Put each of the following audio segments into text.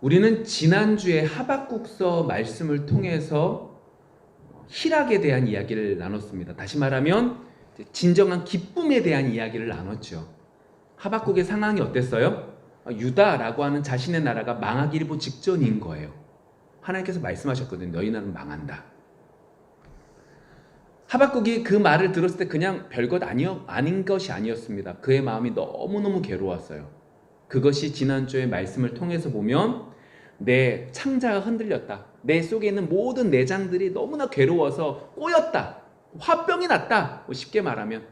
우리는 지난주에 하박국서 말씀을 통해서 희락에 대한 이야기를 나눴습니다. 다시 말하면 진정한 기쁨에 대한 이야기를 나눴죠. 하박국의 상황이 어땠어요? 유다라고 하는 자신의 나라가 망하기 일보 직전인 거예요. 하나님께서 말씀하셨거든요. 너희 나라는 망한다. 하박국이 그 말을 들었을 때 그냥 별것 아닌 것이 아니었습니다. 그의 마음이 너무너무 괴로웠어요. 그것이 지난주의 말씀을 통해서 보면 내 창자가 흔들렸다. 내 속에 있는 모든 내장들이 너무나 괴로워서 꼬였다. 화병이 났다. 쉽게 말하면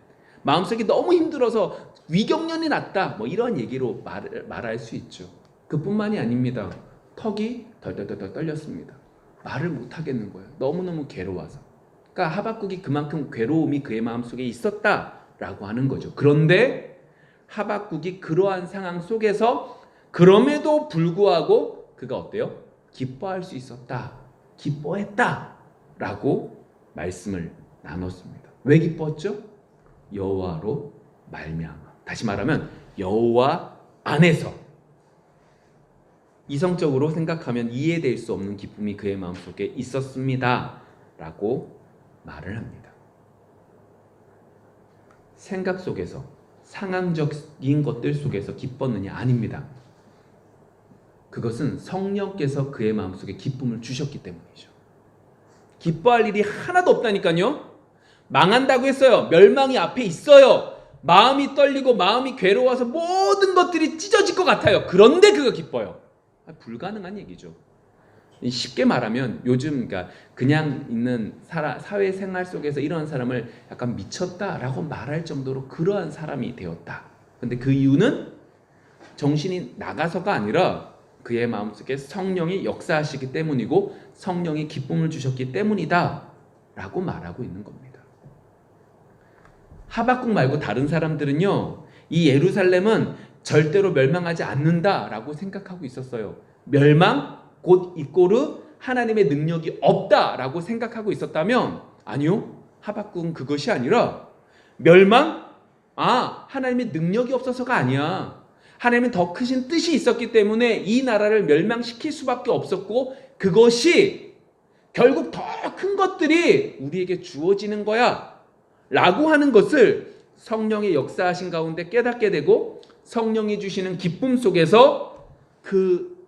마음속이 너무 힘들어서 위경련이 났다. 이런 얘기로 말할 수 있죠. 그뿐만이 아닙니다. 턱이 덜덜덜 떨렸습니다. 말을 못 하겠는 거예요. 너무너무 괴로워서. 그러니까 하박국이 그만큼 괴로움이 그의 마음속에 있었다라고 하는 거죠. 그런데 하박국이 그러한 상황 속에서 그럼에도 불구하고 그가 어때요? 기뻐할 수 있었다. 기뻐했다라고 말씀을 나눴습니다. 왜 기뻤죠? 여호와로 말미암아. 다시 말하면 여호와 안에서 이성적으로 생각하면 이해될 수 없는 기쁨이 그의 마음속에 있었습니다. 라고 말을 합니다. 생각 속에서 상황적인 것들 속에서 기뻤느냐? 아닙니다. 그것은 성령께서 그의 마음속에 기쁨을 주셨기 때문이죠. 기뻐할 일이 하나도 없다니까요. 망한다고 했어요. 멸망이 앞에 있어요. 마음이 떨리고 마음이 괴로워서 모든 것들이 찢어질 것 같아요. 그런데 그가 기뻐요. 불가능한 얘기죠. 쉽게 말하면 요즘 그냥 있는 사회생활 속에서 이런 사람을 약간 미쳤다라고 말할 정도로 그러한 사람이 되었다. 근데 그 이유는 정신이 나가서가 아니라 그의 마음속에 성령이 역사하시기 때문이고 성령이 기쁨을 주셨기 때문이다 라고 말하고 있는 겁니다. 하박국 말고 다른 사람들은요, 이 예루살렘은 절대로 멸망하지 않는다라고 생각하고 있었어요. 멸망 곧 이꼬르 하나님의 능력이 없다라고 생각하고 있었다면, 아니요, 하박국은 그것이 아니라 멸망? 하나님의 능력이 없어서가 아니야. 하나님은 더 크신 뜻이 있었기 때문에 이 나라를 멸망시킬 수밖에 없었고, 그것이 결국 더 큰 것들이 우리에게 주어지는 거야 라고 하는 것을 성령의 역사하신 가운데 깨닫게 되고, 성령이 주시는 기쁨 속에서 그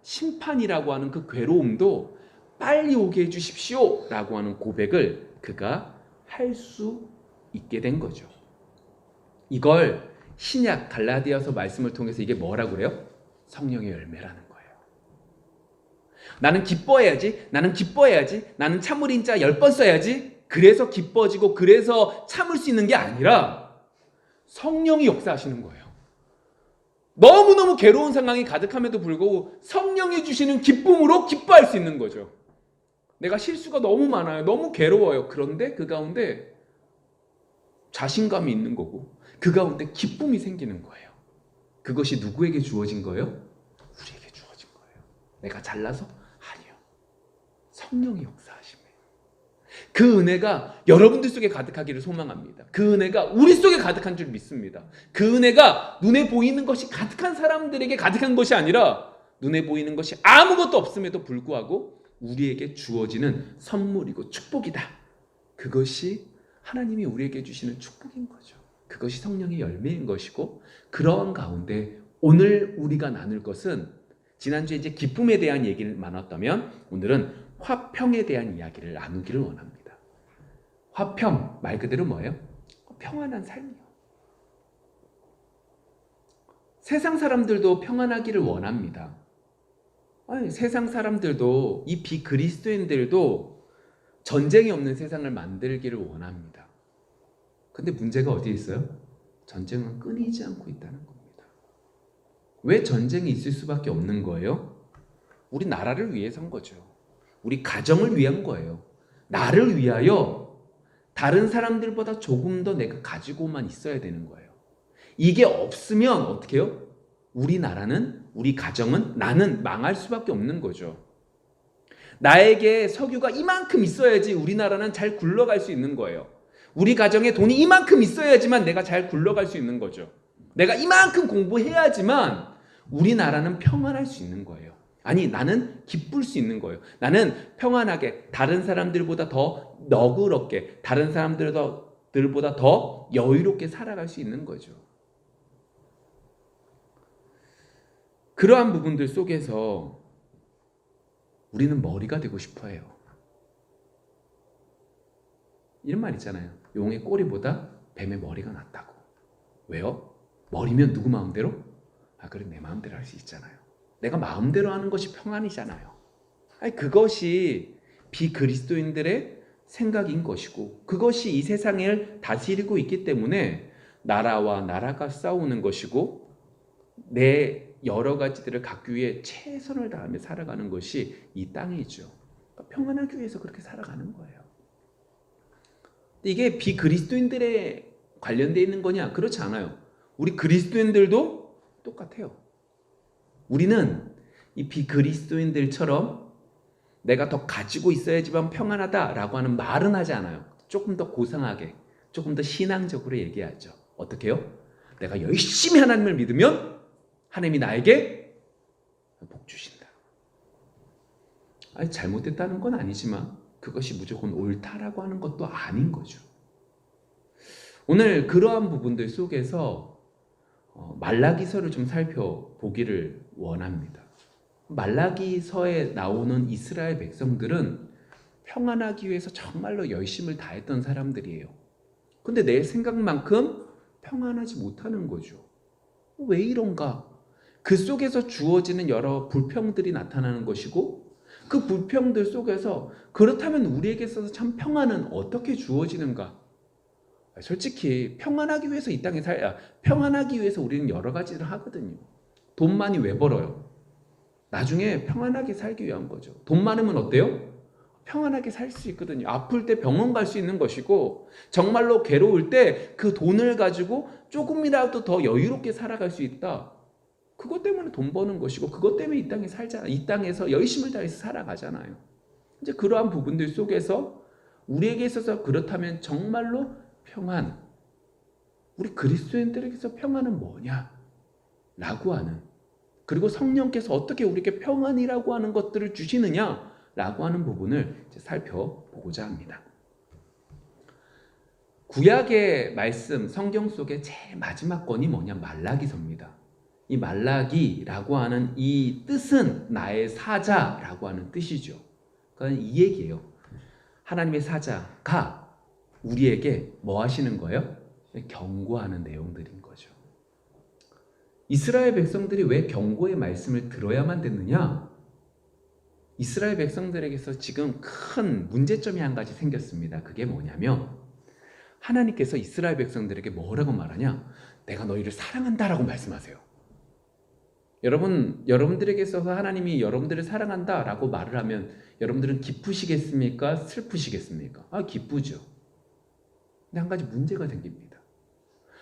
심판이라고 하는 그 괴로움도 빨리 오게 해주십시오 라고 하는 고백을 그가 할 수 있게 된 거죠. 이걸 신약 갈라디아서 말씀을 통해서 이게 뭐라고 그래요? 성령의 열매라는 거예요. 나는 기뻐해야지, 나는 기뻐해야지, 나는 참을 인자 10번 써야지, 그래서 기뻐지고 그래서 참을 수 있는 게 아니라 성령이 역사하시는 거예요. 너무너무 괴로운 상황이 가득함에도 불구하고 성령이 주시는 기쁨으로 기뻐할 수 있는 거죠. 내가 실수가 너무 많아요. 너무 괴로워요. 그런데 그 가운데 자신감이 있는 거고 그 가운데 기쁨이 생기는 거예요. 그것이 누구에게 주어진 거예요? 우리에게 주어진 거예요. 내가 잘나서? 아니요. 성령이 역사하심이에요. 그 은혜가 여러분들 속에 가득하기를 소망합니다. 그 은혜가 우리 속에 가득한 줄 믿습니다. 그 은혜가 눈에 보이는 것이 가득한 사람들에게 가득한 것이 아니라 눈에 보이는 것이 아무것도 없음에도 불구하고 우리에게 주어지는 선물이고 축복이다. 그것이 하나님이 우리에게 주시는 축복인 거죠. 그것이 성령의 열매인 것이고, 그런 가운데 오늘 우리가 나눌 것은, 지난주에 이제 기쁨에 대한 얘기를 나눴다면 오늘은 화평에 대한 이야기를 나누기를 원합니다. 화평 말 그대로 뭐예요? 평안한 삶이요. 세상 사람들도 평안하기를 원합니다. 세상 사람들도, 이 비그리스도인들도 전쟁이 없는 세상을 만들기를 원합니다. 근데 문제가 어디에 있어요? 전쟁은 끊이지 않고 있다는 겁니다. 왜 전쟁이 있을 수밖에 없는 거예요? 우리 나라를 위해서인 거죠. 우리 가정을 위한 거예요. 나를 위하여 다른 사람들보다 조금 더 내가 가지고만 있어야 되는 거예요. 이게 없으면 어떻게 해요? 우리 나라는, 우리 가정은, 나는 망할 수밖에 없는 거죠. 나에게 석유가 이만큼 있어야지 우리나라는 잘 굴러갈 수 있는 거예요. 우리 가정에 돈이 이만큼 있어야지만 내가 잘 굴러갈 수 있는 거죠. 내가 이만큼 공부해야지만 우리나라는 평안할 수 있는 거예요. 아니, 나는 기쁠 수 있는 거예요. 나는 평안하게 다른 사람들보다 더 너그럽게 다른 사람들보다 더 여유롭게 살아갈 수 있는 거죠. 그러한 부분들 속에서 우리는 머리가 되고 싶어 해요. 이런 말 있잖아요. 용의 꼬리보다 뱀의 머리가 낫다고. 왜요? 머리면 누구 마음대로? 그래, 내 마음대로 할 수 있잖아요. 내가 마음대로 하는 것이 평안이잖아요. 아니, 그것이 비그리스도인들의 생각인 것이고, 그것이 이 세상을 다스리고 있기 때문에 나라와 나라가 싸우는 것이고, 내 여러 가지들을 갖기 위해 최선을 다하며 살아가는 것이 이 땅이죠. 그러니까 평안하기 위해서 그렇게 살아가는 거예요. 이게 비그리스도인들에 관련되어 있는 거냐? 그렇지 않아요. 우리 그리스도인들도 똑같아요. 우리는 이 비그리스도인들처럼 내가 더 가지고 있어야지만 평안하다라고 하는 말은 하지 않아요. 조금 더 고상하게, 조금 더 신앙적으로 얘기하죠. 어떻게 해요? 내가 열심히 하나님을 믿으면 하나님이 나에게 복 주신다. 아니, 잘못됐다는 건 아니지만 그것이 무조건 옳다라고 하는 것도 아닌 거죠. 오늘 그러한 부분들 속에서 말라기서를 좀 살펴보기를 원합니다. 말라기서에 나오는 이스라엘 백성들은 평안하기 위해서 정말로 열심을 다했던 사람들이에요. 근데 내 생각만큼 평안하지 못하는 거죠. 왜 이런가? 그 속에서 주어지는 여러 불평들이 나타나는 것이고, 그 불평들 속에서 그렇다면 우리에게 있어서 참 평안은 어떻게 주어지는가? 솔직히 평안하기 위해서 이 땅에 평안하기 위해서 우리는 여러 가지를 하거든요. 돈 많이 왜 벌어요? 나중에 평안하게 살기 위한 거죠. 돈 많으면 어때요? 평안하게 살 수 있거든요. 아플 때 병원 갈 수 있는 것이고, 정말로 괴로울 때 그 돈을 가지고 조금이라도 더 여유롭게 살아갈 수 있다. 그것 때문에 돈 버는 것이고, 그것 때문에 이 땅에 살잖아요. 이 땅에서 열심을 다해서 살아가잖아요. 이제 그러한 부분들 속에서 우리에게 있어서 그렇다면 정말로 평안, 우리 그리스도인들에게서 평안은 뭐냐? 라고 하는, 그리고 성령께서 어떻게 우리에게 평안이라고 하는 것들을 주시느냐? 라고 하는 부분을 이제 살펴보고자 합니다. 구약의 말씀, 성경 속의 제일 마지막 권이 뭐냐? 말라기서입니다. 이 말라기라고 하는 이 뜻은 나의 사자라고 하는 뜻이죠. 그러니까 이 얘기예요. 하나님의 사자가 우리에게 뭐 하시는 거예요? 경고하는 내용들인 거죠. 이스라엘 백성들이 왜 경고의 말씀을 들어야만 됐느냐? 이스라엘 백성들에게서 지금 큰 문제점이 한 가지 생겼습니다. 그게 뭐냐면, 하나님께서 이스라엘 백성들에게 뭐라고 말하냐? 내가 너희를 사랑한다라고 말씀하세요. 여러분들에게 있어서 하나님이 여러분들을 사랑한다라고 말을 하면 여러분들은 기쁘시겠습니까? 슬프시겠습니까? 기쁘죠. 근데 한 가지 문제가 생깁니다.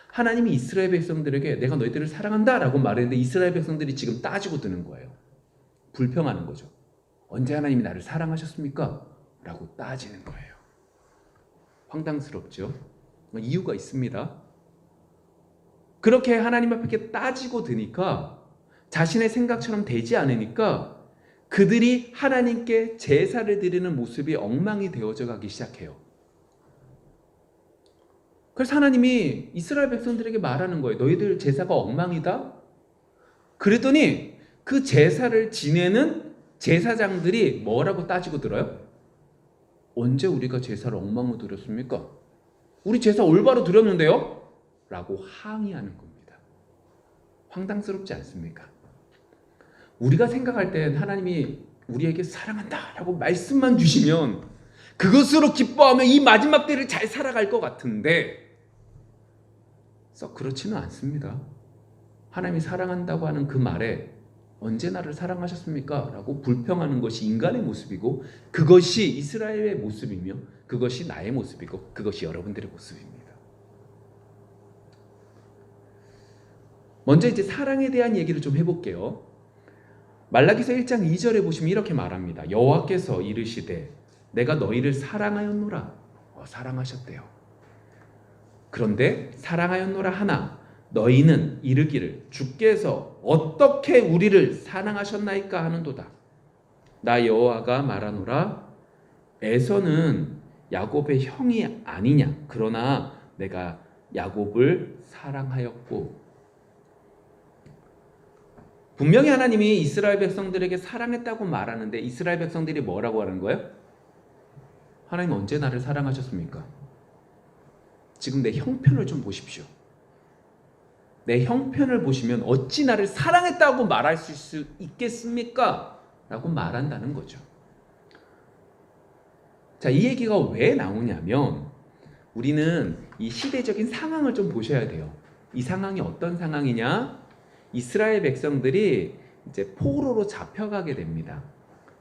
하나님이 이스라엘 백성들에게 내가 너희들을 사랑한다라고 말했는데 이스라엘 백성들이 지금 따지고 드는 거예요. 불평하는 거죠. 언제 하나님이 나를 사랑하셨습니까? 라고 따지는 거예요. 황당스럽죠? 이유가 있습니다. 그렇게 하나님 앞에 따지고 드니까 자신의 생각처럼 되지 않으니까 그들이 하나님께 제사를 드리는 모습이 엉망이 되어져 가기 시작해요. 그래서 하나님이 이스라엘 백성들에게 말하는 거예요. 너희들 제사가 엉망이다? 그랬더니 그 제사를 지내는 제사장들이 뭐라고 따지고 들어요? 언제 우리가 제사를 엉망으로 드렸습니까? 우리 제사 올바로 드렸는데요? 라고 항의하는 겁니다. 황당스럽지 않습니까? 우리가 생각할 땐 하나님이 우리에게 사랑한다 라고 말씀만 주시면 그것으로 기뻐하며 이 마지막 때를 잘 살아갈 것 같은데 썩 그렇지는 않습니다. 하나님이 사랑한다고 하는 그 말에 언제 나를 사랑하셨습니까? 라고 불평하는 것이 인간의 모습이고, 그것이 이스라엘의 모습이며, 그것이 나의 모습이고, 그것이 여러분들의 모습입니다. 먼저 이제 사랑에 대한 얘기를 좀 해볼게요. 말라기서 1장 2절에 보시면 이렇게 말합니다. 여호와께서 이르시되 내가 너희를 사랑하였노라. 사랑하셨대요. 그런데 사랑하였노라 하나 너희는 이르기를 주께서 어떻게 우리를 사랑하셨나이까 하는도다. 나 여호와가 말하노라 에서는 야곱의 형이 아니냐. 그러나 내가 야곱을 사랑하였고. 분명히 하나님이 이스라엘 백성들에게 사랑했다고 말하는데 이스라엘 백성들이 뭐라고 하는 거예요? 하나님 언제 나를 사랑하셨습니까? 지금 내 형편을 좀 보십시오. 내 형편을 보시면 어찌 나를 사랑했다고 말할 수 있겠습니까? 라고 말한다는 거죠. 자, 이 얘기가 왜 나오냐면 우리는 이 시대적인 상황을 좀 보셔야 돼요. 이 상황이 어떤 상황이냐? 이스라엘 백성들이 이제 포로로 잡혀가게 됩니다.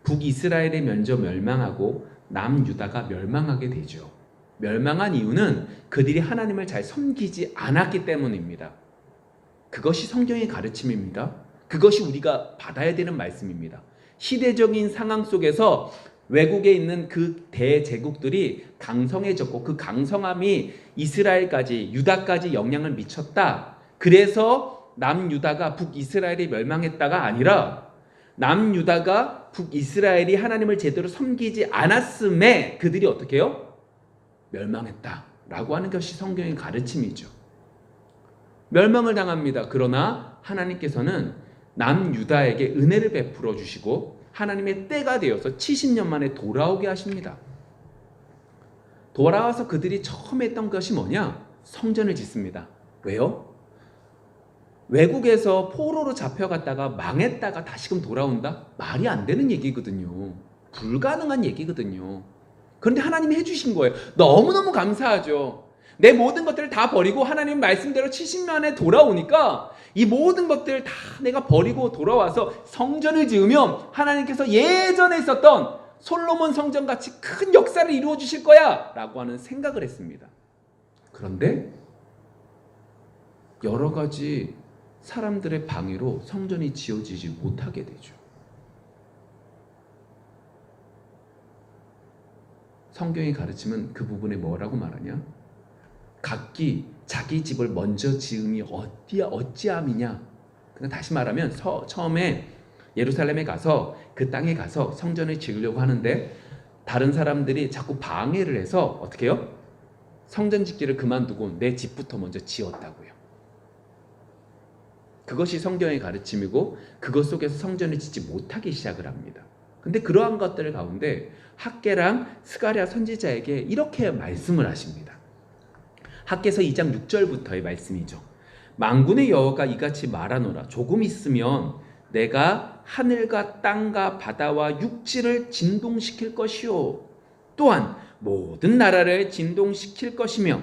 북이스라엘의 먼저 멸망하고 남유다가 멸망하게 되죠. 멸망한 이유는 그들이 하나님을 잘 섬기지 않았기 때문입니다. 그것이 성경의 가르침입니다. 그것이 우리가 받아야 되는 말씀입니다. 시대적인 상황 속에서 외국에 있는 그 대제국들이 강성해졌고 그 강성함이 이스라엘까지 유다까지 영향을 미쳤다. 그래서 남유다가 북이스라엘이 멸망했다가 아니라 남유다가 북이스라엘이 하나님을 제대로 섬기지 않았음에 그들이 어떻게 해요? 멸망했다라고 하는 것이 성경의 가르침이죠. 멸망을 당합니다. 그러나 하나님께서는 남유다에게 은혜를 베풀어 주시고 하나님의 때가 되어서 70년 만에 돌아오게 하십니다. 돌아와서 그들이 처음 했던 것이 뭐냐? 성전을 짓습니다. 왜요? 외국에서 포로로 잡혀갔다가 망했다가 다시금 돌아온다? 말이 안 되는 얘기거든요. 불가능한 얘기거든요. 그런데 하나님이 해주신 거예요. 너무너무 감사하죠. 내 모든 것들을 다 버리고 하나님 말씀대로 70년에 돌아오니까 이 모든 것들을 다 내가 버리고 돌아와서 성전을 지으면 하나님께서 예전에 있었던 솔로몬 성전같이 큰 역사를 이루어 주실 거야 라고 하는 생각을 했습니다. 그런데 여러 가지 사람들의 방해로 성전이 지어지지 못하게 되죠. 성경의 가르침은 그 부분에 뭐라고 말하냐? 각기 자기 집을 먼저 지음이 어찌함이냐. 그러니까 다시 말하면 처음에 예루살렘에 가서 그 땅에 가서 성전을 지으려고 하는데 다른 사람들이 자꾸 방해를 해서 어떻게 해요? 성전 짓기를 그만두고 내 집부터 먼저 지었다고요. 그것이 성경의 가르침이고 그것 속에서 성전을 짓지 못하기 시작을 합니다. 근데 그러한 것들 가운데 학개랑 스가랴 선지자에게 이렇게 말씀을 하십니다. 학개서 2장 6절부터의 말씀이죠. 만군의 여호와가 이같이 말하노라. 조금 있으면 내가 하늘과 땅과 바다와 육지를 진동시킬 것이요 또한 모든 나라를 진동시킬 것이며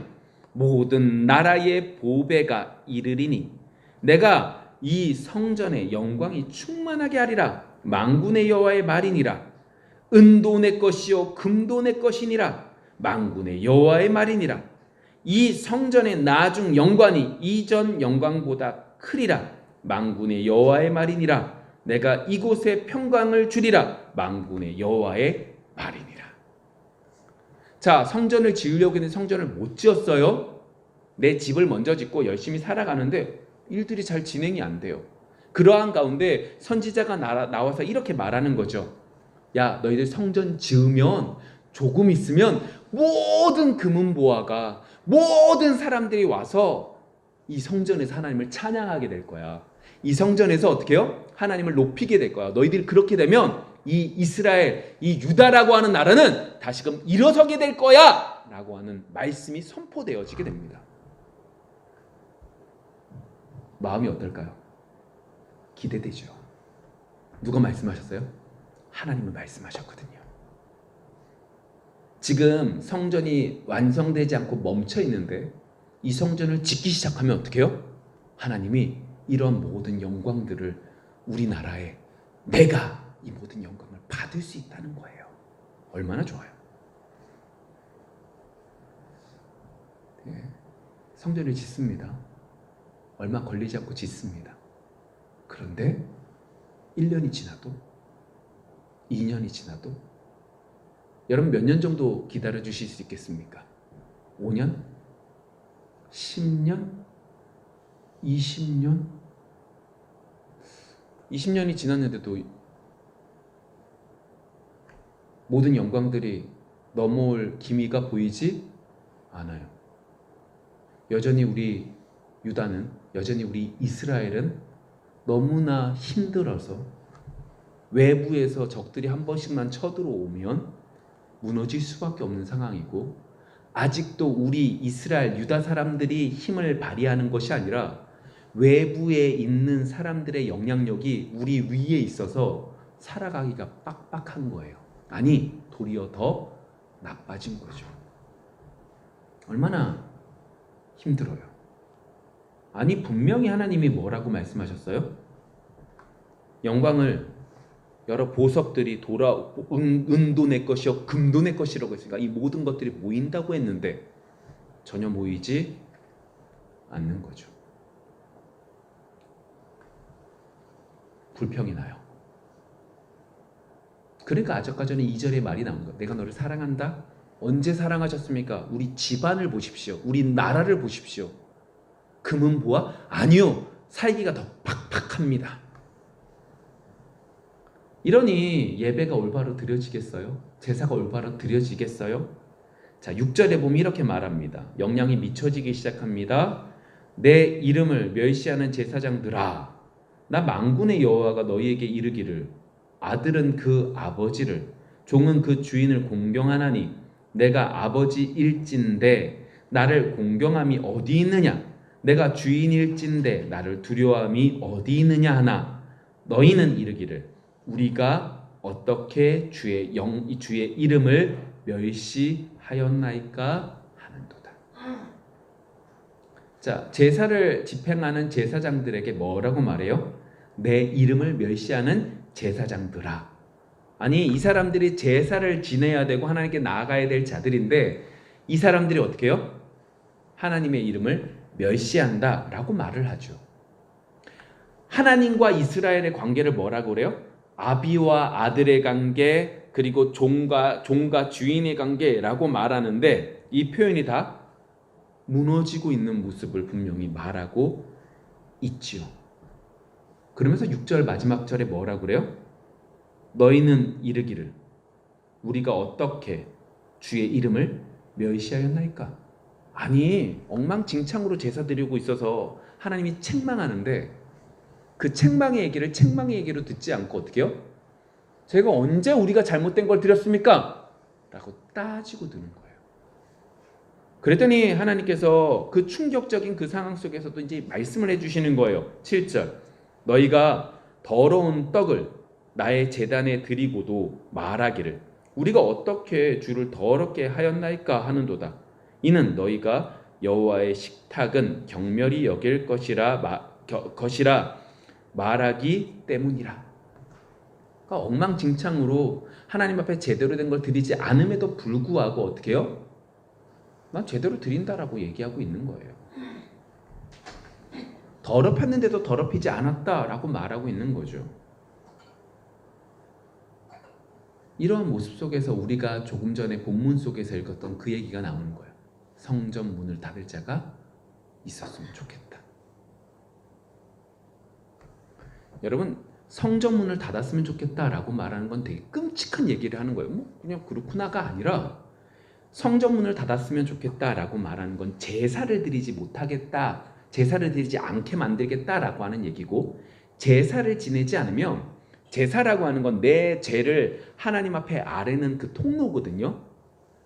모든 나라의 보배가 이르리니 내가 이 성전의 영광이 충만하게 하리라. 만군의 여호와의 말이니라. 은도 내 것이요 금도 내 것이니라. 만군의 여호와의 말이니라. 이 성전의 나중 영광이 이전 영광보다 크리라. 만군의 여호와의 말이니라. 내가 이곳에 평강을 주리라. 만군의 여호와의 말이니라. 자, 성전을 지으려고 했는데 성전을 못 지었어요. 내 집을 먼저 짓고 열심히 살아가는데 일들이 잘 진행이 안 돼요. 그러한 가운데 선지자가 나와서 이렇게 말하는 거죠. 야, 너희들 성전 지으면 조금 있으면 모든 금은보화가 모든 사람들이 와서 이 성전에서 하나님을 찬양하게 될 거야. 이 성전에서 어떻게 해요? 하나님을 높이게 될 거야. 너희들이 그렇게 되면 이 이스라엘, 이 유다라고 하는 나라는 다시금 일어서게 될 거야 라고 하는 말씀이 선포되어지게 됩니다. 마음이 어떨까요? 기대되죠. 누가 말씀하셨어요? 하나님은 말씀하셨거든요. 지금 성전이 완성되지 않고 멈춰 있는데 이 성전을 짓기 시작하면 어떻게 해요? 하나님이 이런 모든 영광들을 우리나라에 내가 이 모든 영광을 받을 수 있다는 거예요. 얼마나 좋아요. 네. 성전을 짓습니다. 얼마 걸리지 않고 짓습니다. 그런데 1년이 지나도 2년이 지나도 여러분 몇 년 정도 기다려 주실 수 있겠습니까? 5년? 10년? 20년? 20년이 지났는데도 모든 영광들이 넘어올 기미가 보이지 않아요. 여전히 우리 유다는, 여전히 우리 이스라엘은 너무나 힘들어서 외부에서 적들이 한 번씩만 쳐들어오면 무너질 수밖에 없는 상황이고, 아직도 우리 이스라엘 유다 사람들이 힘을 발휘하는 것이 아니라 외부에 있는 사람들의 영향력이 우리 위에 있어서 살아가기가 빡빡한 거예요. 아니, 도리어 더 나빠진 거죠. 얼마나 힘들어요. 아니, 분명히 하나님이 뭐라고 말씀하셨어요? 영광을 여러 보석들이 은도 내 것이요 금도 내 것이라고 했으니까 이 모든 것들이 모인다고 했는데 전혀 모이지 않는 거죠. 불평이 나요. 그러니까 아까 전에 2절의 말이 나온 거예요. 내가 너를 사랑한다? 언제 사랑하셨습니까? 우리 집안을 보십시오. 우리 나라를 보십시오. 금은 보아? 아니요. 살기가 더 팍팍합니다. 이러니 예배가 올바로 드려지겠어요? 제사가 올바로 드려지겠어요? 자, 6절에 보면 이렇게 말합니다. 영향이 미쳐지기 시작합니다. 내 이름을 멸시하는 제사장들아, 나 만군의 여호와가 너희에게 이르기를 아들은 그 아버지를, 종은 그 주인을 공경하나니 내가 아버지일진데 나를 공경함이 어디 있느냐? 내가 주인일진데 나를 두려워함이 어디 있느냐 하나 너희는 이르기를 우리가 어떻게 주의 이름을 멸시하였나이까 하는도다. 자, 제사를 집행하는 제사장들에게 뭐라고 말해요? 내 이름을 멸시하는 제사장들아. 아니, 이 사람들이 제사를 지내야 되고 하나님께 나아가야 될 자들인데 이 사람들이 어떻게 해요? 하나님의 이름을 멸시한다 라고 말을 하죠. 하나님과 이스라엘의 관계를 뭐라고 그래요? 아비와 아들의 관계, 그리고 종과 주인의 관계라고 말하는데 이 표현이 다 무너지고 있는 모습을 분명히 말하고 있지요. 그러면서 6절 마지막 절에 뭐라고 그래요? 너희는 이르기를 우리가 어떻게 주의 이름을 멸시하였나이까? 아니, 엉망진창으로 제사 드리고 있어서 하나님이 책망하는데 그 책망의 얘기로 듣지 않고 어떻게 해요? 제가 언제 우리가 잘못된 걸 드렸습니까? 라고 따지고 드는 거예요. 그랬더니 하나님께서 그 충격적인 그 상황 속에서도 이제 말씀을 해주시는 거예요. 7절 너희가 더러운 떡을 나의 제단에 드리고도 말하기를 우리가 어떻게 주를 더럽게 하였나이까 하는도다. 이는 너희가 여호와의 식탁은 경멸히 여길 것이라 말하기 때문이라. 그러니까 엉망진창으로 하나님 앞에 제대로 된 걸 드리지 않음에도 불구하고 어떻게 해요? 난 제대로 드린다라고 얘기하고 있는 거예요. 더럽혔는데도 더럽히지 않았다라고 말하고 있는 거죠. 이러한 모습 속에서 우리가 조금 전에 본문 속에서 읽었던 그 얘기가 나오는 거예요. 성전 문을 닫을 자가 있었으면 좋겠다. 여러분, 성전 문을 닫았으면 좋겠다라고 말하는 건 되게 끔찍한 얘기를 하는 거예요. 뭐 그냥 그렇구나가 아니라 성전 문을 닫았으면 좋겠다라고 말하는 건 제사를 드리지 못하겠다, 제사를 드리지 않게 만들겠다라고 하는 얘기고, 제사를 지내지 않으면 제사라고 하는 건 내 죄를 하나님 앞에 아뢰는 그 통로거든요.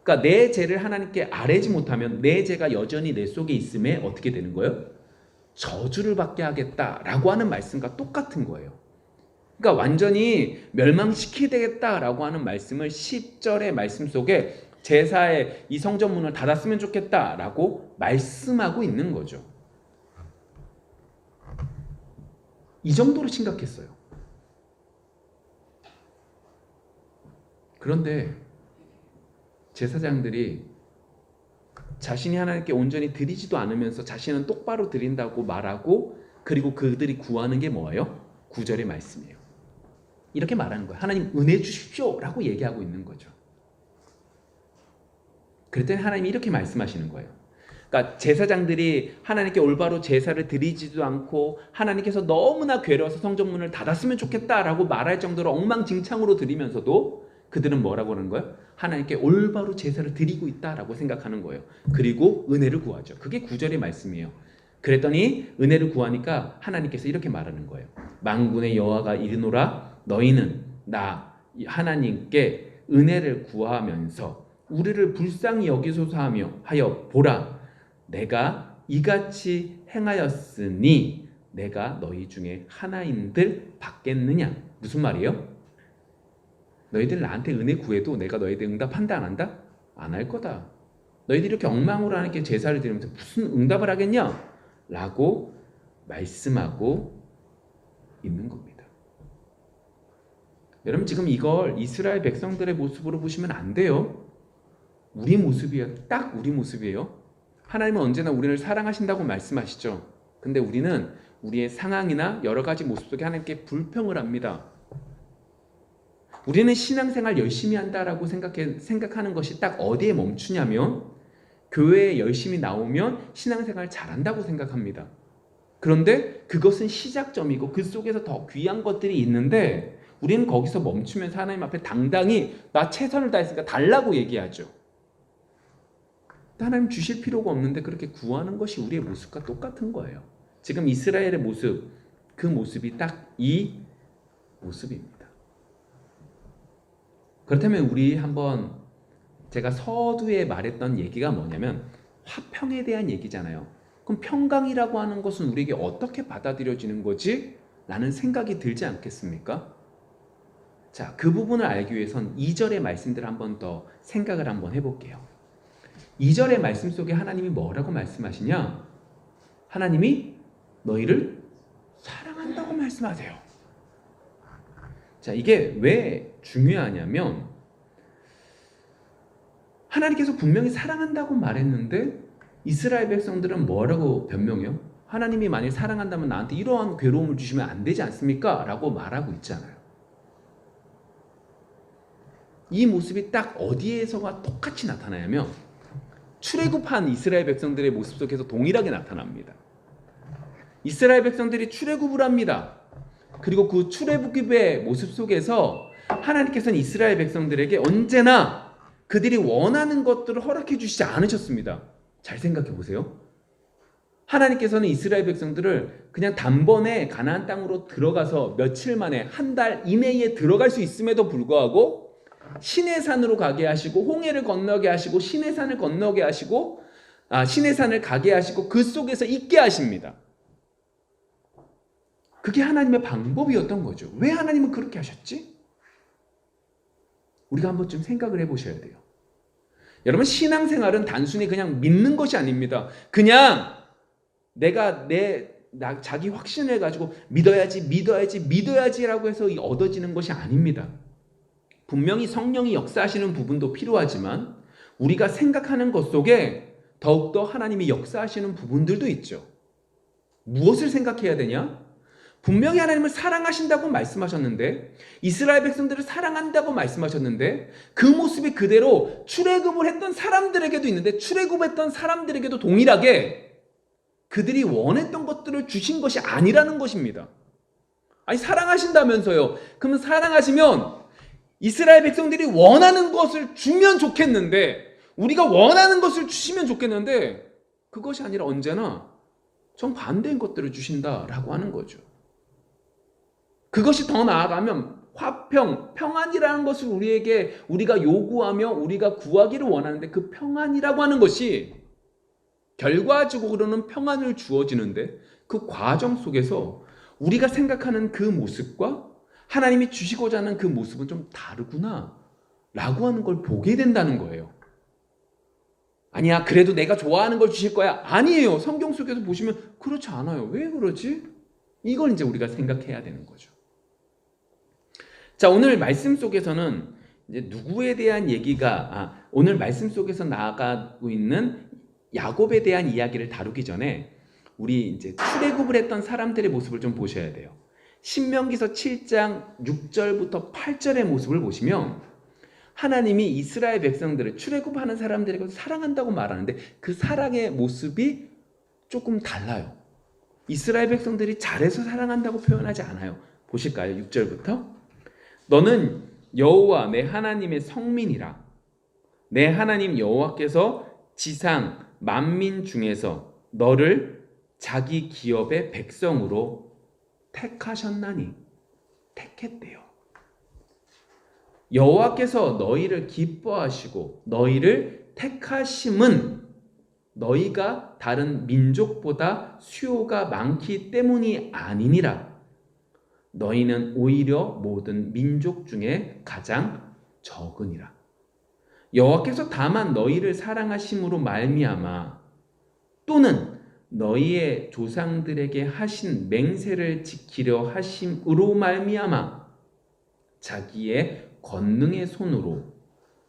그러니까 내 죄를 하나님께 아뢰지 못하면 내 죄가 여전히 내 속에 있음에 어떻게 되는 거예요? 저주를 받게 하겠다라고 하는 말씀과 똑같은 거예요. 그러니까 완전히 멸망시키겠다라고 하는 말씀을 10절의 말씀 속에 제사의 이 성전문을 닫았으면 좋겠다라고 말씀하고 있는 거죠. 이 정도로 심각했어요. 그런데 제사장들이 자신이 하나님께 온전히 드리지도 않으면서 자신은 똑바로 드린다고 말하고, 그리고 그들이 구하는 게 뭐예요? 9절의 말씀이에요. 이렇게 말하는 거예요. 하나님 은혜 주십시오 라고 얘기하고 있는 거죠. 그랬더니 하나님이 이렇게 말씀하시는 거예요. 그러니까 제사장들이 하나님께 올바로 제사를 드리지도 않고 하나님께서 너무나 괴로워서 성전문을 닫았으면 좋겠다라고 말할 정도로 엉망진창으로 드리면서도 그들은 뭐라고 하는 거예요? 하나님께 올바로 제사를 드리고 있다라고 생각하는 거예요. 그리고 은혜를 구하죠. 그게 9절의 말씀이에요. 그랬더니 은혜를 구하니까 하나님께서 이렇게 말하는 거예요. 만군의 여호와가 이르노라 너희는 나 하나님께 은혜를 구하면서 우리를 불쌍히 여기소서 하여 보라 내가 이같이 행하였으니 내가 너희 중에 하나인들 받겠느냐. 무슨 말이에요? 너희들 나한테 은혜 구해도 내가 너희들 응답한다 안 한다? 안 할 거다. 너희들이 이렇게 엉망으로 하나님께 제사를 드리면서 무슨 응답을 하겠냐? 라고 말씀하고 있는 겁니다. 여러분 지금 이걸 이스라엘 백성들의 모습으로 보시면 안 돼요. 우리 모습이에요. 딱 우리 모습이에요. 하나님은 언제나 우리를 사랑하신다고 말씀하시죠. 근데 우리는 우리의 상황이나 여러 가지 모습 속에 하나님께 불평을 합니다. 우리는 신앙생활 열심히 한다라고 생각하는 것이 딱 어디에 멈추냐면 교회에 열심히 나오면 신앙생활 잘한다고 생각합니다. 그런데 그것은 시작점이고 그 속에서 더 귀한 것들이 있는데 우리는 거기서 멈추면서 하나님 앞에 당당히 나 최선을 다했으니까 달라고 얘기하죠. 하나님 주실 필요가 없는데 그렇게 구하는 것이 우리의 모습과 똑같은 거예요. 지금 이스라엘의 모습, 그 모습이 딱 이 모습입니다. 그렇다면 우리 한번 제가 서두에 말했던 얘기가 뭐냐면 화평에 대한 얘기잖아요. 그럼 평강이라고 하는 것은 우리에게 어떻게 받아들여지는 거지? 라는 생각이 들지 않겠습니까? 자, 그 부분을 알기 위해선 2절의 말씀들을 한번 더 생각을 한번 해볼게요. 2절의 말씀 속에 하나님이 뭐라고 말씀하시냐? 하나님이 너희를 사랑한다고 말씀하세요. 자, 이게 왜 중요하냐면 하나님께서 분명히 사랑한다고 말했는데 이스라엘 백성들은 뭐라고 변명해요? 하나님이 만약 사랑한다면 나한테 이러한 괴로움을 주시면 안 되지 않습니까? 라고 말하고 있잖아요. 이 모습이 딱 어디에서가 똑같이 나타나냐면 출애굽한 이스라엘 백성들의 모습 속에서 동일하게 나타납니다. 이스라엘 백성들이 출애굽을 합니다. 그리고 그 출애굽의 모습 속에서 하나님께서는 이스라엘 백성들에게 언제나 그들이 원하는 것들을 허락해 주시지 않으셨습니다. 잘 생각해 보세요. 하나님께서는 이스라엘 백성들을 그냥 단번에 가나안 땅으로 들어가서 며칠 만에 한 달 이내에 들어갈 수 있음에도 불구하고 시내산으로 가게 하시고 홍해를 건너게 하시고 시내산을 건너게 하시고 시내산을 가게 하시고 그 속에서 있게 하십니다. 그게 하나님의 방법이었던 거죠. 왜 하나님은 그렇게 하셨지? 우리가 한번 좀 생각을 해보셔야 돼요. 여러분 신앙생활은 단순히 그냥 믿는 것이 아닙니다. 그냥 내가 자기 확신을 가지고 믿어야지라고 해서 얻어지는 것이 아닙니다. 분명히 성령이 역사하시는 부분도 필요하지만 우리가 생각하는 것 속에 더욱더 하나님이 역사하시는 부분들도 있죠. 무엇을 생각해야 되냐? 분명히 하나님을 사랑하신다고 말씀하셨는데 이스라엘 백성들을 사랑한다고 말씀하셨는데 그 모습이 그대로 출애굽을 했던 사람들에게도 있는데 출애굽했던 사람들에게도 동일하게 그들이 원했던 것들을 주신 것이 아니라는 것입니다. 아니 사랑하신다면서요. 그러면 사랑하시면 이스라엘 백성들이 원하는 것을 주면 좋겠는데 우리가 원하는 것을 주시면 좋겠는데 그것이 아니라 언제나 정반대인 것들을 주신다라고 하는 거죠. 그것이 더 나아가면 화평, 평안이라는 것을 우리가 요구하며 우리가 구하기를 원하는데 그 평안이라고 하는 것이 결과적으로는 평안을 주어지는데 그 과정 속에서 우리가 생각하는 그 모습과 하나님이 주시고자 하는 그 모습은 좀 다르구나 라고 하는 걸 보게 된다는 거예요. 아니야 그래도 내가 좋아하는 걸 주실 거야. 아니에요. 성경 속에서 보시면 그렇지 않아요. 왜 그러지? 이걸 이제 우리가 생각해야 되는 거죠. 자, 오늘 말씀 속에서는 이제 누구에 대한 얘기가 오늘 말씀 속에서 나아가고 있는 야곱에 대한 이야기를 다루기 전에 우리 이제 출애굽을 했던 사람들의 모습을 좀 보셔야 돼요. 신명기서 7장 6절부터 8절의 모습을 보시면 하나님이 이스라엘 백성들을 출애굽하는 사람들에게 사랑한다고 말하는데 그 사랑의 모습이 조금 달라요. 이스라엘 백성들이 잘해서 사랑한다고 표현하지 않아요. 보실까요? 6절부터 너는 여호와 내 하나님의 성민이라. 내 하나님 여호와께서 지상 만민 중에서 너를 자기 기업의 백성으로 택하셨나니. 택했대요. 여호와께서 너희를 기뻐하시고 너희를 택하심은 너희가 다른 민족보다 수요가 많기 때문이 아니니라. 너희는 오히려 모든 민족 중에 가장 적으니라. 여호와께서 다만 너희를 사랑하심으로 말미암아 또는 너희의 조상들에게 하신 맹세를 지키려 하심으로 말미암아 자기의 권능의 손으로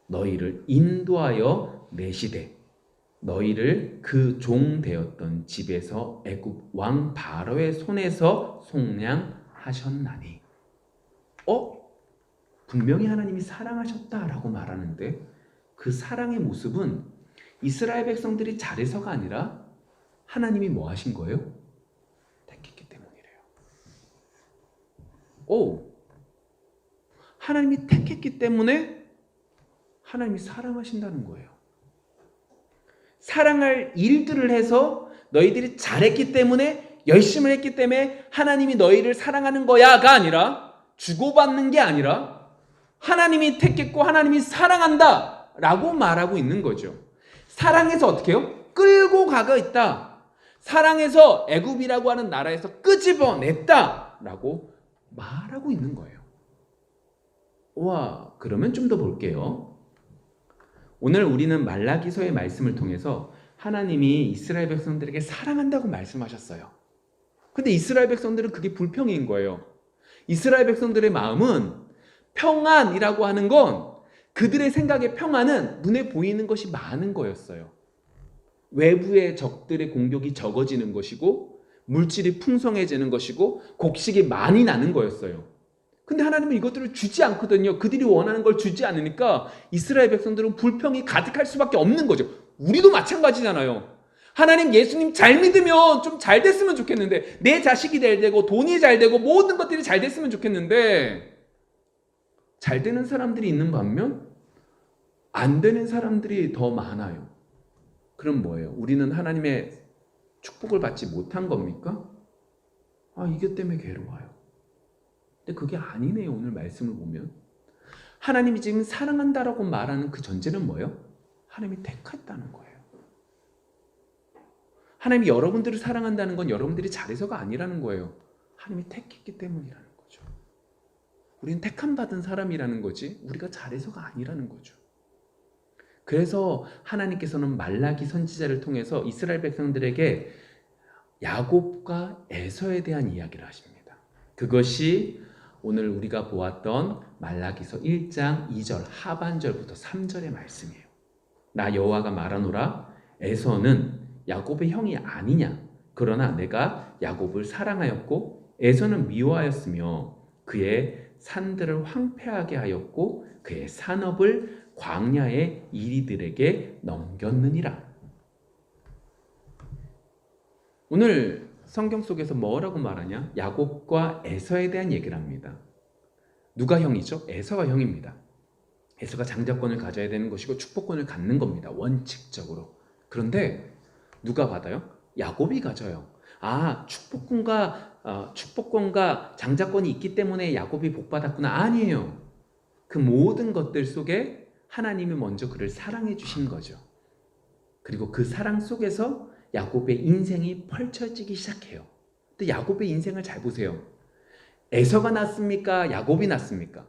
너희를 인도하여 내시되 너희를 그 종 되었던 집에서 애굽 왕 바로의 손에서 속량하셨나니. 분명히 하나님이 사랑하셨다라고 말하는데 그 사랑의 모습은 이스라엘 백성들이 잘해서가 아니라 하나님이 뭐 하신 거예요? 택했기 때문이래요. 하나님이 택했기 때문에 하나님이 사랑하신다는 거예요. 사랑할 일들을 해서 너희들이 잘했기 때문에 열심을 했기 때문에 하나님이 너희를 사랑하는 거야가 아니라 주고받는 게 아니라 하나님이 택했고 하나님이 사랑한다 라고 말하고 있는 거죠. 사랑해서 어떻게 해요? 끌고 가고 있다. 사랑해서 애굽이라고 하는 나라에서 끄집어냈다 라고 말하고 있는 거예요. 와, 그러면 좀 더 볼게요. 오늘 우리는 말라기서의 말씀을 통해서 하나님이 이스라엘 백성들에게 사랑한다고 말씀하셨어요. 근데 이스라엘 백성들은 그게 불평인 거예요. 이스라엘 백성들의 마음은 평안이라고 하는 건 그들의 생각의 평안은 눈에 보이는 것이 많은 거였어요. 외부의 적들의 공격이 적어지는 것이고 물질이 풍성해지는 것이고 곡식이 많이 나는 거였어요. 근데 하나님은 이것들을 주지 않거든요. 그들이 원하는 걸 주지 않으니까 이스라엘 백성들은 불평이 가득할 수밖에 없는 거죠. 우리도 마찬가지잖아요. 하나님, 예수님 잘 믿으면 좀 잘 됐으면 좋겠는데, 내 자식이 잘 되고 돈이 잘 되고 모든 것들이 잘 됐으면 좋겠는데 잘 되는 사람들이 있는 반면 안 되는 사람들이 더 많아요. 그럼 뭐예요? 우리는 하나님의 축복을 받지 못한 겁니까? 이것 때문에 괴로워요. 근데 그게 아니네요. 오늘 말씀을 보면 하나님이 지금 사랑한다라고 말하는 그 전제는 뭐예요? 하나님이 택했다는 거예요. 하나님이 여러분들을 사랑한다는 건 여러분들이 잘해서가 아니라는 거예요. 하나님이 택했기 때문이라는 거죠. 우리는 택함 받은 사람이라는 거지 우리가 잘해서가 아니라는 거죠. 그래서 하나님께서는 말라기 선지자를 통해서 이스라엘 백성들에게 야곱과 에서에 대한 이야기를 하십니다. 그것이 오늘 우리가 보았던 말라기서 1장 2절 하반절부터 3절의 말씀이에요. 나 여호와가 말하노라 에서는 야곱의 형이 아니냐. 그러나 내가 야곱을 사랑하였고 에서는 미워하였으며 그의 산들을 황폐하게 하였고 그의 산업을 광야의 이리들에게 넘겼느니라. 오늘 성경 속에서 뭐라고 말하냐? 야곱과 에서에 대한 얘기를 합니다. 누가 형이죠? 에서가 형입니다. 에서가 장자권을 가져야 되는 것이고 축복권을 갖는 겁니다. 원칙적으로. 그런데 누가 받아요? 야곱이 가져요. 축복권과 장자권이 있기 때문에 야곱이 복받았구나. 아니에요. 그 모든 것들 속에 하나님이 먼저 그를 사랑해 주신 거죠. 그리고 그 사랑 속에서 야곱의 인생이 펼쳐지기 시작해요. 근데 야곱의 인생을 잘 보세요. 에서가 낫습니까? 야곱이 낫습니까?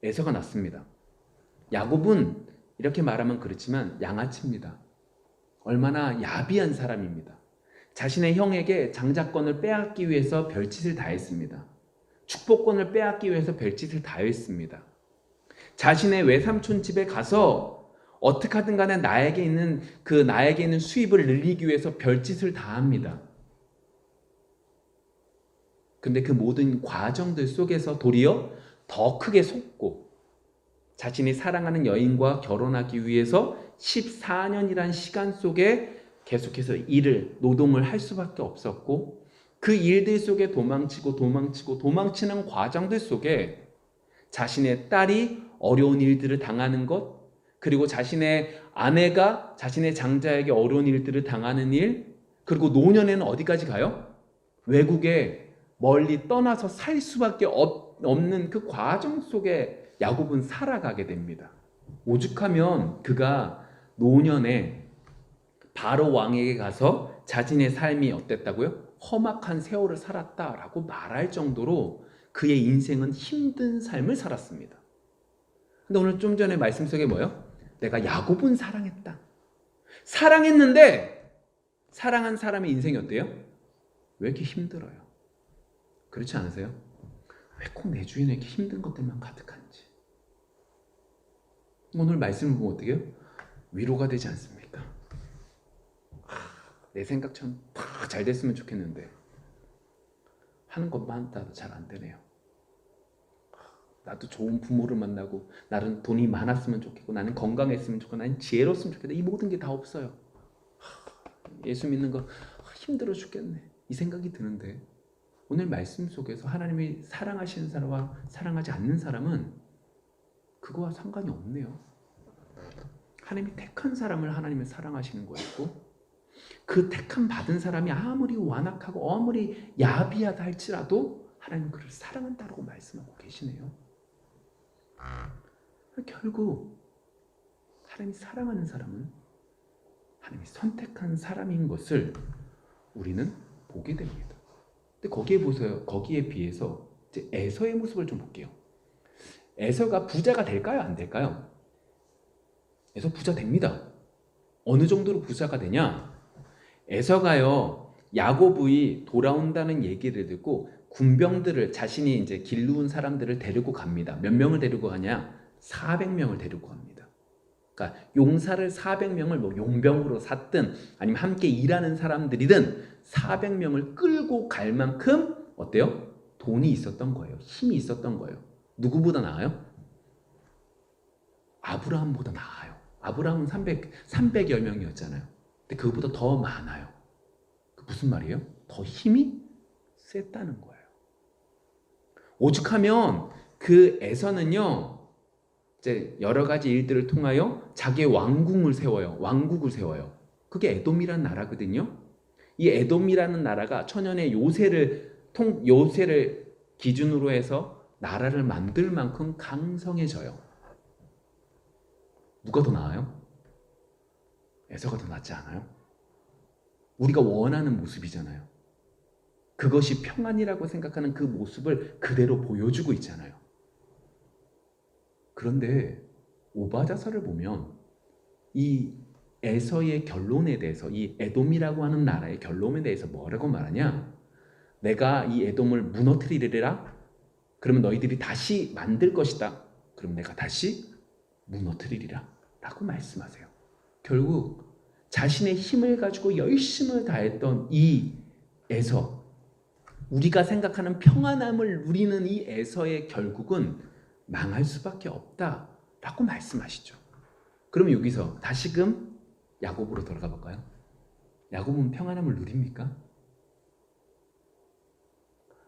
에서가 낫습니다. 야곱은 이렇게 말하면 그렇지만 양아치입니다. 얼마나 야비한 사람입니다. 자신의 형에게 장자권을 빼앗기 위해서 별짓을 다 했습니다. 축복권을 빼앗기 위해서 별짓을 다 했습니다. 자신의 외삼촌 집에 가서 어떻게 하든 간에 나에게 있는 수입을 늘리기 위해서 별짓을 다 합니다. 근데 그 모든 과정들 속에서 도리어 더 크게 속고 자신이 사랑하는 여인과 결혼하기 위해서 14년이란 시간 속에 계속해서 노동을 할 수밖에 없었고, 그 일들 속에 도망치는 과정들 속에 자신의 딸이 어려운 일들을 당하는 것, 그리고 자신의 아내가 자신의 장자에게 어려운 일들을 당하는 일, 그리고 노년에는 어디까지 가요? 외국에 멀리 떠나서 살 수밖에 없는 그 과정 속에 야곱은 살아가게 됩니다. 오죽하면 그가 노년에 바로 왕에게 가서 자신의 삶이 어땠다고요? 험악한 세월을 살았다라고 말할 정도로 그의 인생은 힘든 삶을 살았습니다. 근데 오늘 좀 전에 말씀 속에 뭐예요? 내가 야곱은 사랑했다. 사랑했는데 사랑한 사람의 인생이 어때요? 왜 이렇게 힘들어요? 그렇지 않으세요? 왜 꼭 내 주위에 이렇게 힘든 것들만 가득한지. 오늘 말씀을 보면 어떻게 해요? 위로가 되지 않습니까? 내 생각처럼 다 잘 됐으면 좋겠는데 하는 것만 따도 잘 안 되네요. 나도 좋은 부모를 만나고, 나는 돈이 많았으면 좋겠고, 나는 건강했으면 좋겠고, 나는 지혜로웠으면 좋겠다. 이 모든 게 다 없어요. 예수 믿는 거 힘들어 죽겠네, 이 생각이 드는데, 오늘 말씀 속에서 하나님이 사랑하시는 사람과 사랑하지 않는 사람은 그거와 상관이 없네요. 하나님이 택한 사람을 하나님은 사랑하시는 거였고, 그 택함 받은 사람이 아무리 완악하고 아무리 야비하다 할지라도 하나님은 그를 사랑한다고 말씀하고 계시네요. 결국 하나님이 사랑하는 사람은 하나님이 선택한 사람인 것을 우리는 보게 됩니다. 근데 거기에 보세요. 거기에 비해서 이제 에서의 모습을 좀 볼게요. 에서가 부자가 될까요? 안 될까요? 에서 부자 됩니다. 어느 정도로 부자가 되냐? 에서가요, 야곱이 돌아온다는 얘기를 듣고 군병들을, 자신이 이제 길르온 사람들을 데리고 갑니다. 몇 명을 데리고 가냐? 400명을 데리고 갑니다. 그러니까 용사를 400명을 뭐 용병으로 샀든 아니면 함께 일하는 사람들이든 400명을 끌고 갈 만큼 어때요? 돈이 있었던 거예요. 힘이 있었던 거예요. 누구보다 나아요? 아브라함보다 나아요. 아브라함은 300여 명이었잖아요. 근데 그거보다 더 많아요. 무슨 말이에요? 더 힘이 셌다는 거예요. 오죽하면 그 에서는요, 이제 여러 가지 일들을 통하여 자기의 왕국을 세워요. 그게 에돔이라는 나라거든요. 이 에돔이라는 나라가 천연의 요새를 기준으로 해서 나라를 만들 만큼 강성해져요. 누가 더 나아요? 에서가 더 낫지 않아요? 우리가 원하는 모습이잖아요. 그것이 평안이라고 생각하는 그 모습을 그대로 보여주고 있잖아요. 그런데 오바자서를 보면 이 에서의 결론에 대해서, 이 에돔이라고 하는 나라의 결론에 대해서 뭐라고 말하냐? 내가 이 에돔을 무너뜨리리라. 그러면 너희들이 다시 만들 것이다. 그럼 내가 다시 무너뜨리리라 라고 말씀하세요. 결국 자신의 힘을 가지고 열심을 다했던 이 에서, 우리가 생각하는 평안함을 누리는 이 에서의 결국은 망할 수밖에 없다라고 말씀하시죠. 그럼 여기서 다시금 야곱으로 돌아가 볼까요? 야곱은 평안함을 누립니까?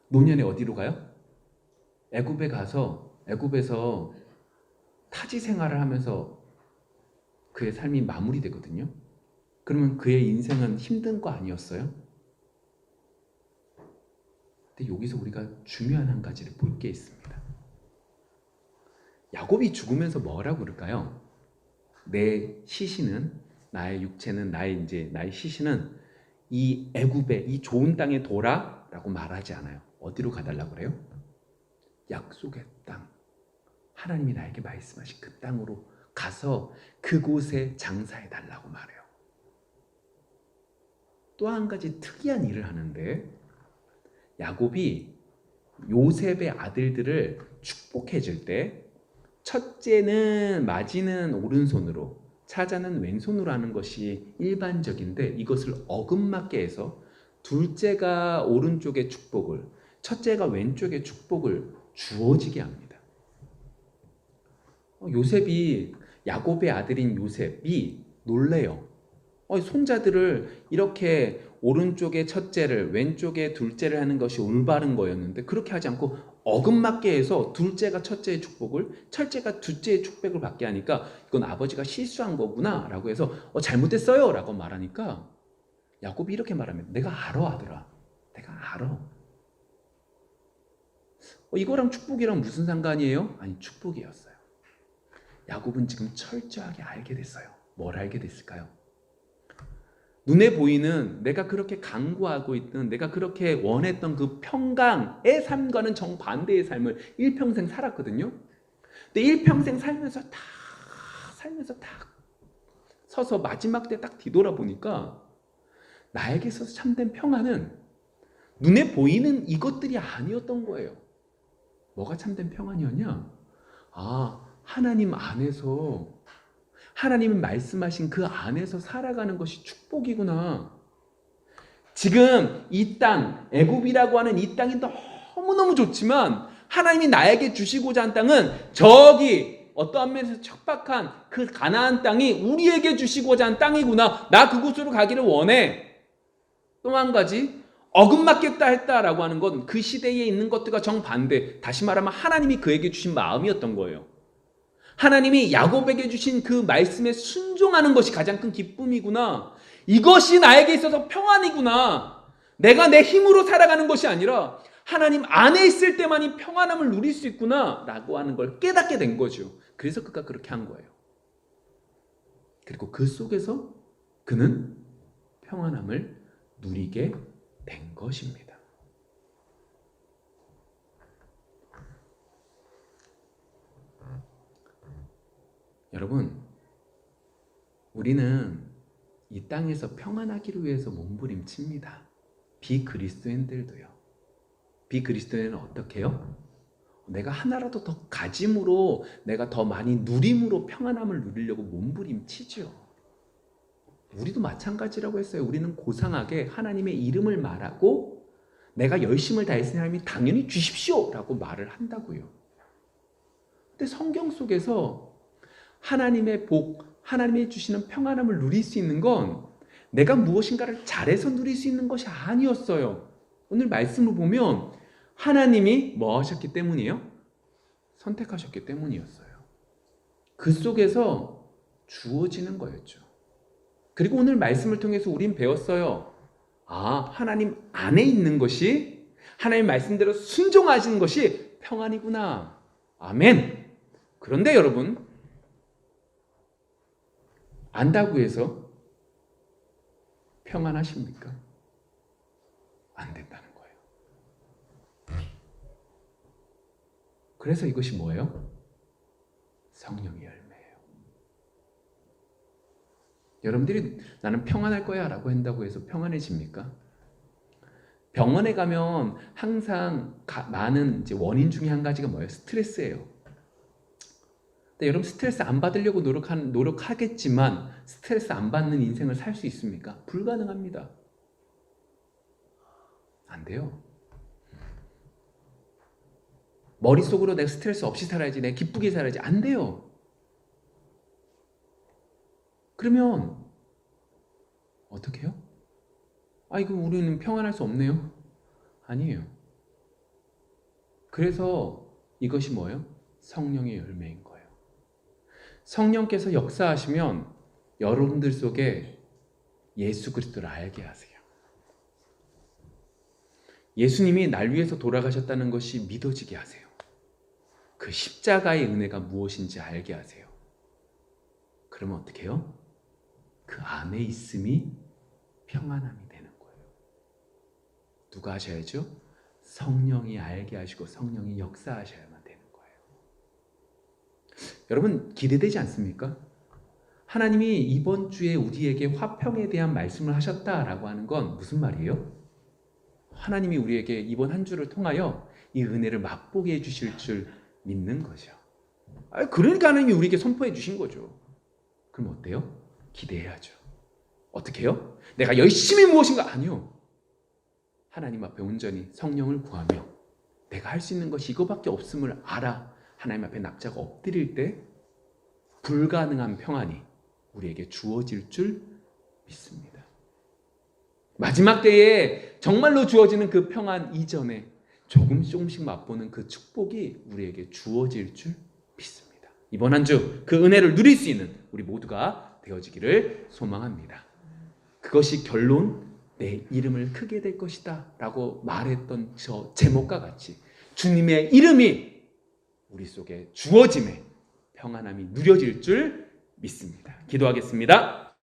노년에 어디로 가요? 애굽에서 타지 생활을 하면서 그의 삶이 마무리되거든요. 그러면 그의 인생은 힘든 거 아니었어요? 근데 여기서 우리가 중요한 한 가지를 볼 게 있습니다. 야곱이 죽으면서 뭐라고 그럴까요? 내 시신은, 나의 육체는, 나의 시신은 이 애굽의 이 좋은 땅에 둬라라고 말하지 않아요. 어디로 가달라고 그래요? 약속의 땅, 하나님이 나에게 말씀하신 그 땅으로 가서 그곳에 장사해 달라고 말해요. 또 한 가지 특이한 일을 하는데, 야곱이 요셉의 아들들을 축복해 줄 때 첫째는 맞이는 오른손으로, 차자는 왼손으로 하는 것이 일반적인데, 이것을 어긋맞게 해서 둘째가 오른쪽의 축복을, 첫째가 왼쪽의 축복을 주어지게 합니다. 요셉이 야곱의 아들인 요셉이 놀래요. 손자들을 이렇게 오른쪽에 첫째를 왼쪽에 둘째를 하는 것이 올바른 거였는데 그렇게 하지 않고 어긋맞게 해서 둘째가 첫째의 축복을 첫째가 둘째의 축복을 받게 하니까 이건 아버지가 실수한 거구나 라고 해서 잘못했어요 라고 말하니까 야곱이 이렇게 말합니다. 내가 알아 아들아. 내가 알아. 이거랑 축복이랑 무슨 상관이에요? 아니 축복이었어요. 야곱은 지금 철저하게 알게 됐어요. 뭘 알게 됐을까요? 눈에 보이는 내가 그렇게 강구하고 있던 내가 그렇게 원했던 그 평강의 삶과는 정반대의 삶을 일평생 살았거든요. 근데 일평생 살면서 다 서서 마지막 때 딱 뒤돌아보니까 나에게 있어서 참된 평안은 눈에 보이는 이것들이 아니었던 거예요. 뭐가 참된 평안이었냐? 하나님 안에서 하나님이 말씀하신 그 안에서 살아가는 것이 축복이구나. 지금 이 땅, 애굽이라고 하는 이 땅이 너무너무 좋지만 하나님이 나에게 주시고자 한 땅은 저기 어떠한 면에서 척박한 그 가나안 땅이 우리에게 주시고자 한 땅이구나. 나 그곳으로 가기를 원해. 또 한 가지 어긋맞겠다 했다라고 하는 건 그 시대에 있는 것들과 정반대. 다시 말하면 하나님이 그에게 주신 마음이었던 거예요. 하나님이 야곱에게 주신 그 말씀에 순종하는 것이 가장 큰 기쁨이구나. 이것이 나에게 있어서 평안이구나. 내가 내 힘으로 살아가는 것이 아니라 하나님 안에 있을 때만이 평안함을 누릴 수 있구나 라고 하는 걸 깨닫게 된 거죠. 그래서 그가 그렇게 한 거예요. 그리고 그 속에서 그는 평안함을 누리게 된 것입니다. 여러분, 우리는 이 땅에서 평안하기를 위해서 몸부림칩니다. 비그리스도인들도요. 비그리스도인은 어떻게 해요? 내가 하나라도 더 가짐으로 내가 더 많이 누림으로 평안함을 누리려고 몸부림치죠. 우리도 마찬가지라고 했어요. 우리는 고상하게 하나님의 이름을 말하고 내가 열심을 다했으니 하나님이 당연히 주십시오 라고 말을 한다고요. 근데 성경 속에서 하나님의 복, 하나님이 주시는 평안함을 누릴 수 있는 건 내가 무엇인가를 잘해서 누릴 수 있는 것이 아니었어요. 오늘 말씀을 보면 하나님이 뭐 하셨기 때문이에요? 선택하셨기 때문이었어요. 그 속에서 주어지는 거였죠. 그리고 오늘 말씀을 통해서 우린 배웠어요. 하나님 안에 있는 것이 하나님 말씀대로 순종하시는 것이 평안이구나. 아멘. 그런데 여러분, 안다고 해서 평안하십니까? 안 된다는 거예요. 그래서 이것이 뭐예요? 성령의 열매예요. 여러분들이 나는 평안할 거야 라고 한다고 해서 평안해집니까? 병원에 가면 항상 많은 원인 중에 한 가지가 뭐예요? 스트레스예요. 근데 여러분 스트레스 안 받으려고 노력하겠지만 스트레스 안 받는 인생을 살 수 있습니까? 불가능합니다. 안 돼요. 머릿속으로 내가 스트레스 없이 살아야지, 내가 기쁘게 살아야지. 안 돼요. 그러면 어떻게 해요? 이거 우리는 평안할 수 없네요. 아니에요. 그래서 이것이 뭐예요? 성령의 열매인 거예요. 성령께서 역사하시면 여러분들 속에 예수 그리스도를 알게 하세요. 예수님이 날 위해서 돌아가셨다는 것이 믿어지게 하세요. 그 십자가의 은혜가 무엇인지 알게 하세요. 그러면 어떻게 해요? 그 안에 있음이 평안함이 되는 거예요. 누가 하셔야죠? 성령이 알게 하시고 성령이 역사하셔야만 되는 거예요. 여러분 기대되지 않습니까? 하나님이 이번 주에 우리에게 화평에 대한 말씀을 하셨다라고 하는 건 무슨 말이에요? 하나님이 우리에게 이번 한 주를 통하여 이 은혜를 맛보게 해주실 줄 믿는 거죠. 그러니까 하나님이 우리에게 선포해 주신 거죠. 그럼 어때요? 기대해야죠. 어떻게 해요? 내가 열심히 무엇인가? 아니요. 하나님 앞에 온전히 성령을 구하며 내가 할 수 있는 것이 이거밖에 없음을 알아 하나님 앞에 납작 엎드릴 때 불가능한 평안이 우리에게 주어질 줄 믿습니다. 마지막 때에 정말로 주어지는 그 평안 이전에 조금씩 맛보는 그 축복이 우리에게 주어질 줄 믿습니다. 이번 한 주 그 은혜를 누릴 수 있는 우리 모두가 되어지기를 소망합니다. 그것이 결론 내 이름을 크게 될 것이다 라고 말했던 저 제목과 같이 주님의 이름이 우리 속에 주어짐에 평안함이 누려질 줄 믿습니다. 기도하겠습니다.